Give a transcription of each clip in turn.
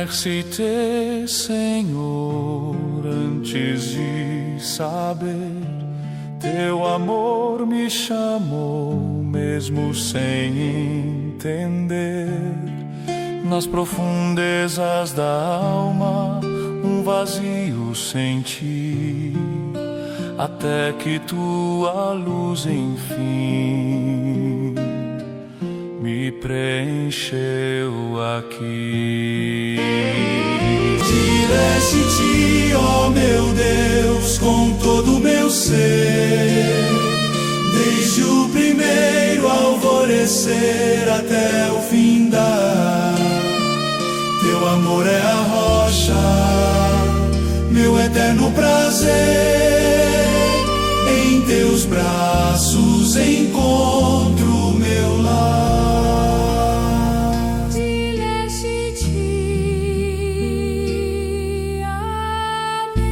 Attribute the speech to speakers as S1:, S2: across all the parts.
S1: Dilexi-te, Senhor, antes de saber. Teu amor me chamou, mesmo sem entender. Nas profundezas da alma, um vazio senti, até que tua luz, enfim, me preencheu aqui.
S2: Dilexi-te, ó meu Deus, com todo o meu ser, desde o primeiro alvorecer até o findar. Teu amor é a rocha, meu eterno prazer. Em teus braços encontro meu lar.
S3: Dilexi-te, amém.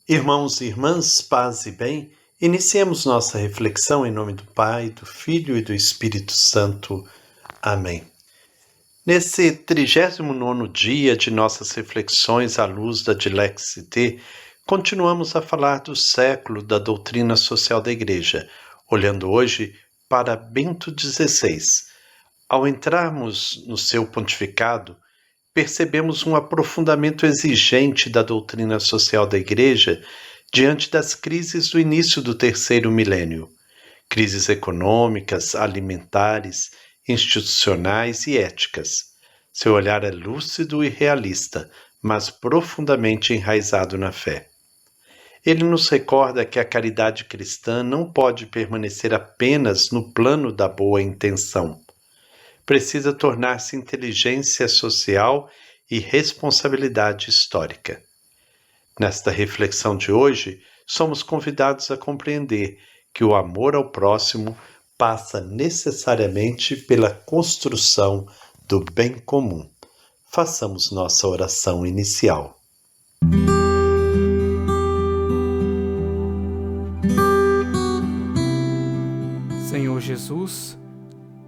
S4: Irmãos e irmãs, paz e bem, iniciemos nossa reflexão em nome do Pai, do Filho e do Espírito Santo. Amém. Nesse 39º dia de nossas reflexões à luz da Dilexi-te, continuamos a falar do século da doutrina social da Igreja, olhando hoje para Bento XVI. Ao entrarmos no seu pontificado, percebemos um aprofundamento exigente da doutrina social da Igreja diante das crises do início do terceiro milênio. Crises econômicas, alimentares, institucionais e éticas. Seu olhar é lúcido e realista, mas profundamente enraizado na fé. Ele nos recorda que a caridade cristã não pode permanecer apenas no plano da boa intenção. Precisa tornar-se inteligência social e responsabilidade histórica. Nesta reflexão de hoje, somos convidados a compreender que o amor ao próximo passa necessariamente pela construção do bem comum. Façamos nossa oração inicial.
S5: Senhor Jesus,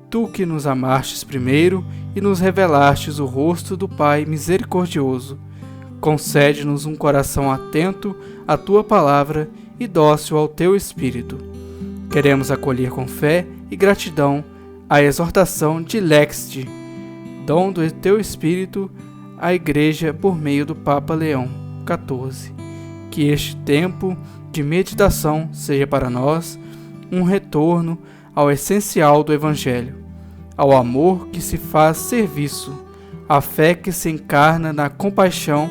S5: Tu que nos amastes primeiro e nos revelastes o rosto do Pai misericordioso, concede-nos um coração atento à Tua palavra e dócil ao Teu Espírito. Queremos acolher com fé e gratidão a exortação de Dilexi-te, dom do Teu Espírito à Igreja por meio do Papa Leão XIV. Que este tempo de meditação seja para nós um retorno ao essencial do Evangelho, ao amor que se faz serviço, à fé que se encarna na compaixão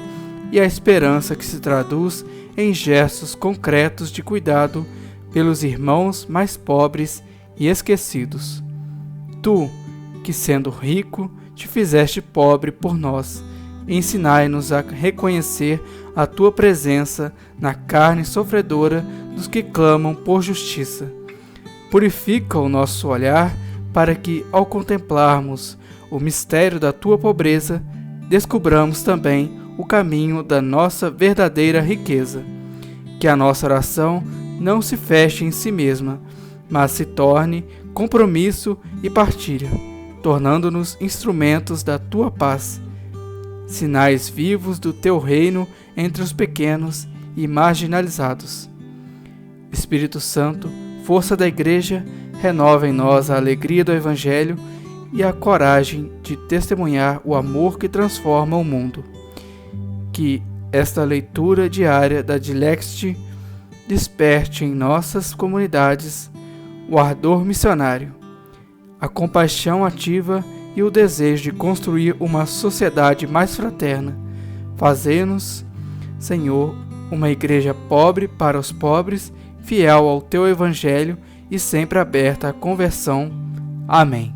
S5: e à esperança que se traduz em gestos concretos de cuidado pelos irmãos mais pobres e esquecidos. Tu, que sendo rico, te fizeste pobre por nós, ensinai-nos a reconhecer a Tua presença na carne sofredora dos que clamam por justiça. Purifica o nosso olhar para que, ao contemplarmos o mistério da Tua pobreza, descubramos também o caminho da nossa verdadeira riqueza. Que a nossa oração não se feche em si mesma, mas se torne compromisso e partilha, tornando-nos instrumentos da Tua paz, sinais vivos do Teu reino entre os pequenos e marginalizados. Espírito Santo, força da Igreja, renova em nós a alegria do Evangelho e a coragem de testemunhar o amor que transforma o mundo. Que esta leitura diária da Dilexi-te desperte em nossas comunidades o ardor missionário, a compaixão ativa e o desejo de construir uma sociedade mais fraterna. Fazê-nos, Senhor, uma igreja pobre para os pobres, fiel ao Teu Evangelho e sempre aberta à conversão. Amém.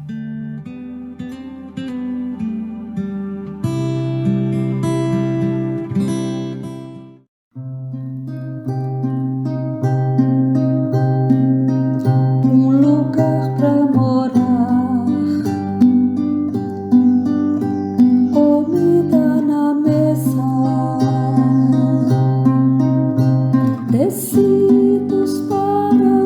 S3: Descidos para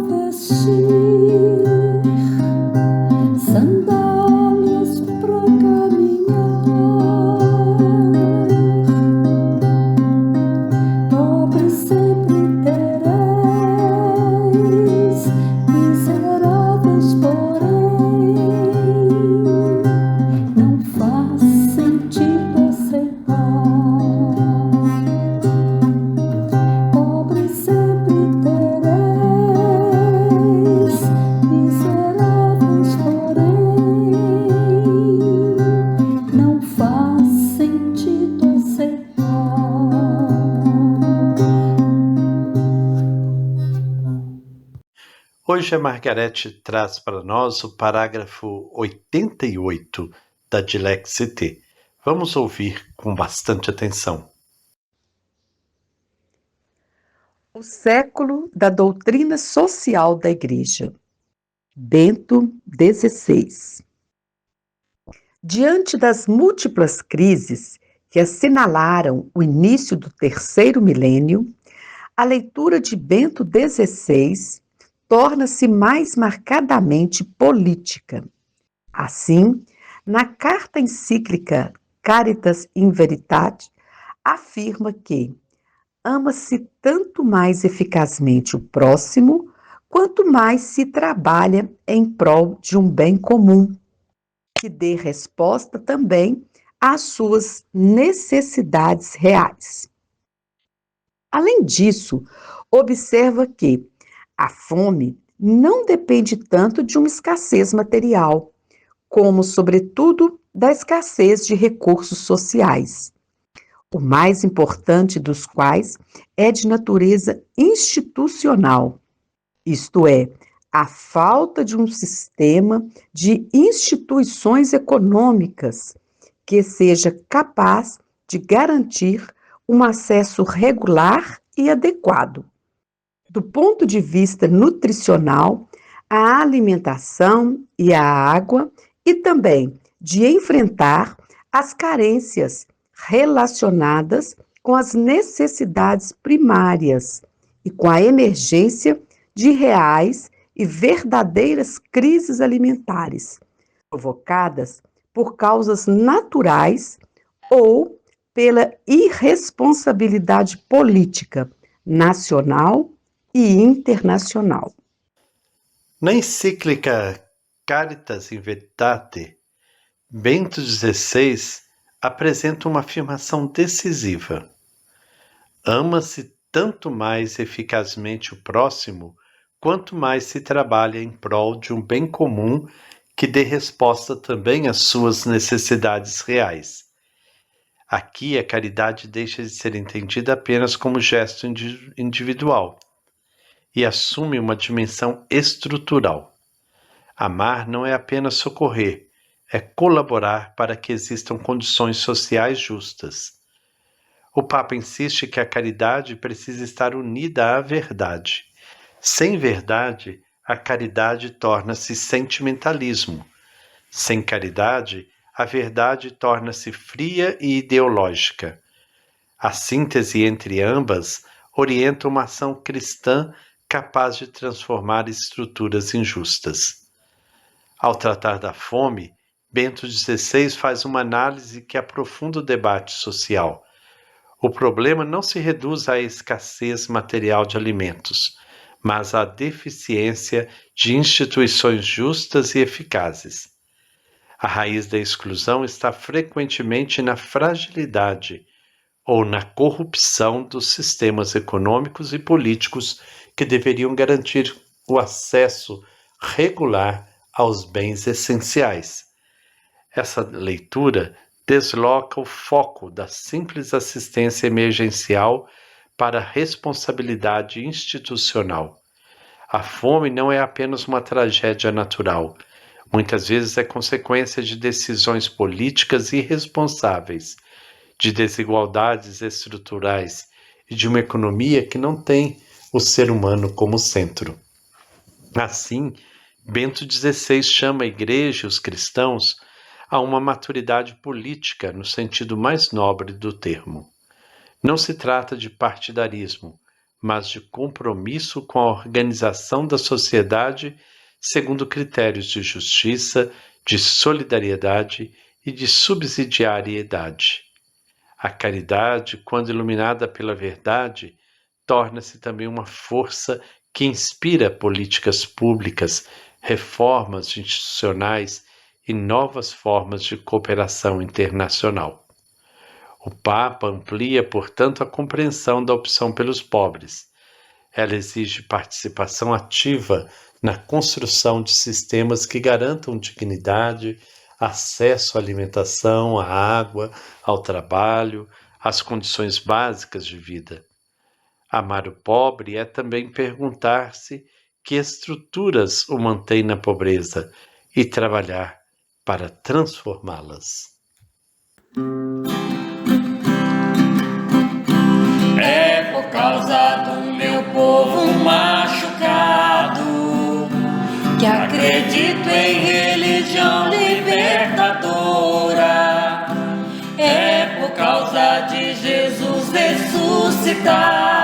S4: Hoje a Margarete traz para nós o parágrafo 88 da Dilexit. Vamos ouvir com bastante atenção.
S3: O século da doutrina social da Igreja. Bento XVI. Diante das múltiplas crises que assinalaram o início do terceiro milênio, a leitura de Bento XVI torna-se mais marcadamente política. Assim, na carta encíclica Caritas in Veritate, afirma que ama-se tanto mais eficazmente o próximo, quanto mais se trabalha em prol de um bem comum, que dê resposta também às suas necessidades reais. Além disso, observa que a fome não depende tanto de uma escassez material, como, sobretudo, da escassez de recursos sociais, o mais importante dos quais é de natureza institucional, isto é, a falta de um sistema de instituições econômicas que seja capaz de garantir um acesso regular e adequado. Do ponto de vista nutricional, a alimentação e a água, e também de enfrentar as carências relacionadas com as necessidades primárias e com a emergência de reais e verdadeiras crises alimentares, provocadas por causas naturais ou pela irresponsabilidade política nacional e internacional.
S4: Na encíclica Caritas in Veritate, Bento XVI apresenta uma afirmação decisiva. Ama-se tanto mais eficazmente o próximo, quanto mais se trabalha em prol de um bem comum que dê resposta também às suas necessidades reais. Aqui a caridade deixa de ser entendida apenas como gesto individual e assume uma dimensão estrutural. Amar não é apenas socorrer, é colaborar para que existam condições sociais justas. O Papa insiste que a caridade precisa estar unida à verdade. Sem verdade, a caridade torna-se sentimentalismo. Sem caridade, a verdade torna-se fria e ideológica. A síntese entre ambas orienta uma ação cristã capaz de transformar estruturas injustas. Ao tratar da fome, Bento XVI faz uma análise que aprofunda o debate social. O problema não se reduz à escassez material de alimentos, mas à deficiência de instituições justas e eficazes. A raiz da exclusão está frequentemente na fragilidade ou na corrupção dos sistemas econômicos e políticos que deveriam garantir o acesso regular aos bens essenciais. Essa leitura desloca o foco da simples assistência emergencial para a responsabilidade institucional. A fome não é apenas uma tragédia natural. Muitas vezes é consequência de decisões políticas irresponsáveis, de desigualdades estruturais e de uma economia que não tem o ser humano como centro. Assim, Bento XVI chama a Igreja e os cristãos a uma maturidade política no sentido mais nobre do termo. Não se trata de partidarismo, mas de compromisso com a organização da sociedade segundo critérios de justiça, de solidariedade e de subsidiariedade. A caridade, quando iluminada pela verdade, torna-se também uma força que inspira políticas públicas, reformas institucionais e novas formas de cooperação internacional. O Papa amplia, portanto, a compreensão da opção pelos pobres. Ela exige participação ativa na construção de sistemas que garantam dignidade, acesso à alimentação, à água, ao trabalho, às condições básicas de vida. Amar o pobre é também perguntar-se que estruturas o mantêm na pobreza e trabalhar para transformá-las.
S6: É por causa do meu povo machucado que acredito em religião libertadora. É por causa de Jesus ressuscitado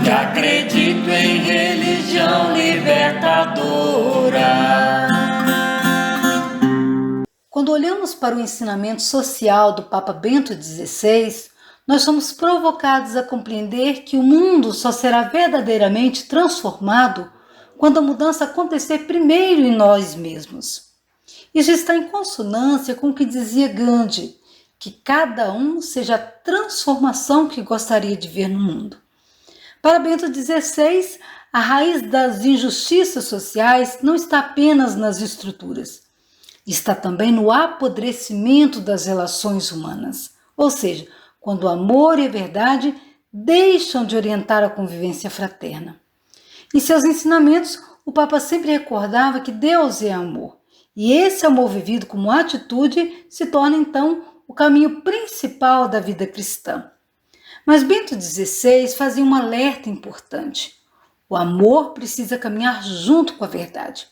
S6: que acredito em religião libertadora.
S7: Quando olhamos para o ensinamento social do Papa Bento XVI, nós somos provocados a compreender que o mundo só será verdadeiramente transformado quando a mudança acontecer primeiro em nós mesmos. Isso está em consonância com o que dizia Gandhi, que cada um seja a transformação que gostaria de ver no mundo. Para Bento XVI, a raiz das injustiças sociais não está apenas nas estruturas, está também no apodrecimento das relações humanas, ou seja, quando o amor e a verdade deixam de orientar a convivência fraterna. Em seus ensinamentos, o Papa sempre recordava que Deus é amor, e esse amor vivido como atitude se torna então o caminho principal da vida cristã. Mas Bento XVI fazia um alerta importante. O amor precisa caminhar junto com a verdade.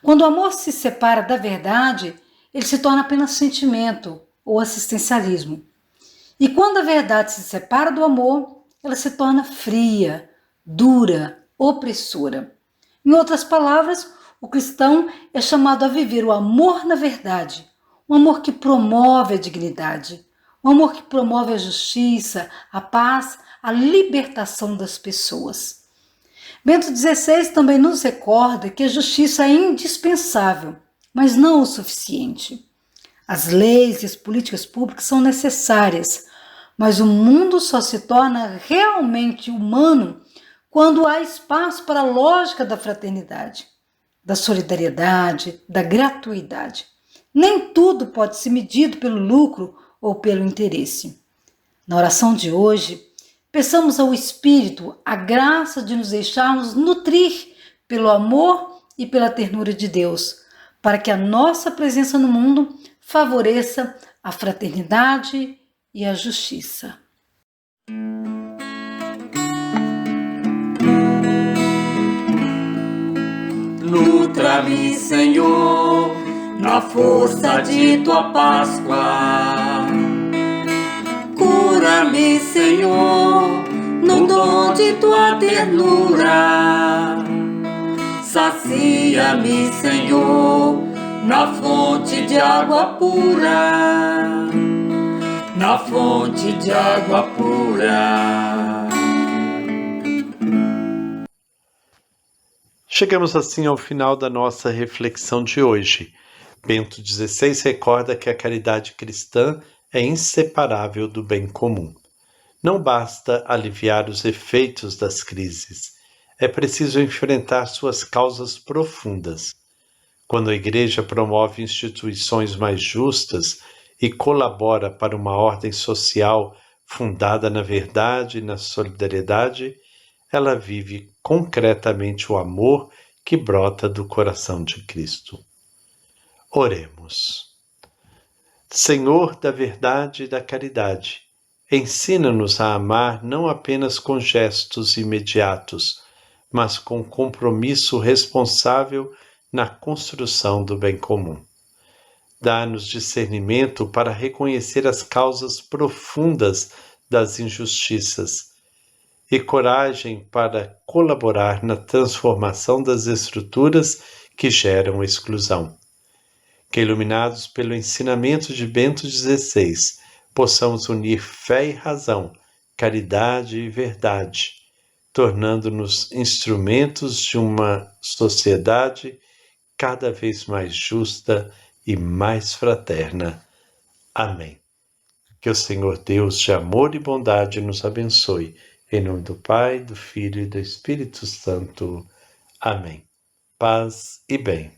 S7: Quando o amor se separa da verdade, ele se torna apenas sentimento ou assistencialismo. E quando a verdade se separa do amor, ela se torna fria, dura, opressora. Em outras palavras, o cristão é chamado a viver o amor na verdade, um amor que promove a dignidade, um amor que promove a justiça, a paz, a libertação das pessoas. Bento XVI também nos recorda que a justiça é indispensável, mas não o suficiente. As leis e as políticas públicas são necessárias, mas o mundo só se torna realmente humano quando há espaço para a lógica da fraternidade, da solidariedade, da gratuidade. Nem tudo pode ser medido pelo lucro ou pelo interesse. Na oração de hoje, peçamos ao Espírito a graça de nos deixarmos nutrir pelo amor e pela ternura de Deus, para que a nossa presença no mundo favoreça a fraternidade e a justiça.
S6: Nutra-me, Senhor, na força de tua Páscoa. Cura-me, Senhor, no dom de tua ternura. Sacia-me, Senhor, na fonte de água pura. Na fonte de água pura.
S4: Chegamos assim ao final da nossa reflexão de hoje. Bento XVI recorda que a caridade cristã é inseparável do bem comum. Não basta aliviar os efeitos das crises, é preciso enfrentar suas causas profundas. Quando a Igreja promove instituições mais justas e colabora para uma ordem social fundada na verdade e na solidariedade, ela vive concretamente o amor que brota do coração de Cristo. Oremos. Senhor da verdade e da caridade, ensina-nos a amar não apenas com gestos imediatos, mas com compromisso responsável na construção do bem comum. Dá-nos discernimento para reconhecer as causas profundas das injustiças e coragem para colaborar na transformação das estruturas que geram exclusão. Que, iluminados pelo ensinamento de Bento XVI, possamos unir fé e razão, caridade e verdade, tornando-nos instrumentos de uma sociedade cada vez mais justa e mais fraterna. Amém. Que o Senhor Deus de amor e bondade nos abençoe. Em nome do Pai, do Filho e do Espírito Santo. Amém. Paz e bem.